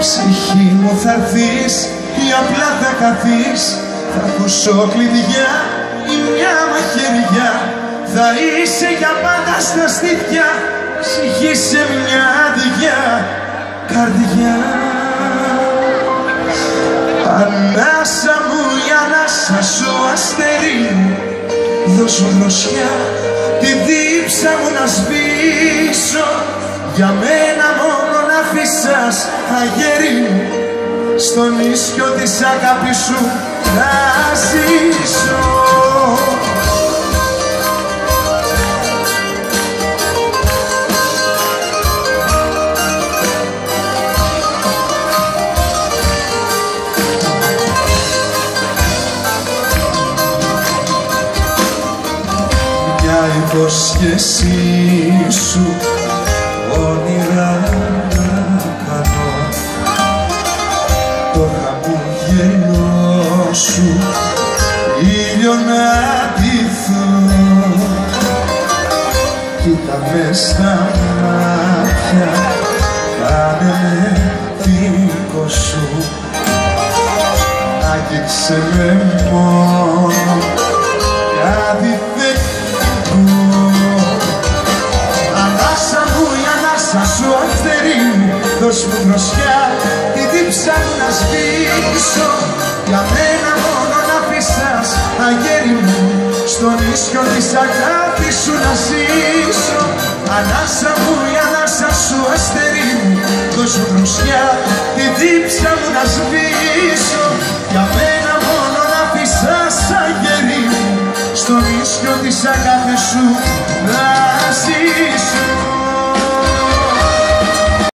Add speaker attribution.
Speaker 1: Ψυχή μου θα έρθεις ή απλά θα καθείς, θα ακούσω κλειδιά ή μια μαχαιριά. Θα είσαι για πάντα στα στήθια, ψυχή σε μια άδεια καρδιά. Ανάσα μου η ανάσα σου αστέρι μου, δώσ' μου δροσιά, τη δίψα μου να σβήσω. Για μένα μόνο να αφήσας αγέρι μου, στον ίσιο της αγάπης σου να ζήσω. Μια υπόσχεσή σου όνειρα να κάνω, το χαμόγελό σου ήλιο να ντυθώ. Κοίτα με στα μάτια, κάνε με δικό σου, άγγιξε με μόνο κάτι θετικό. Ανάσα μου η ανάσα σου αστέρι μου, δώσ' μου δροσιά, τη δίψα μου να σβήσω. Για μένα μόνο να αφήσας αγέρι μου, στον ίσιο της αγάπης σου να ζήσω. Ανάσα μου η ανάσα σου αστέρι μου, δώσ' μου δροσιά, τη δίψα μου να σβήσω. Για μένα μόνο να αφήσας αγέρι μου, στον ίσιο της αγάπης σου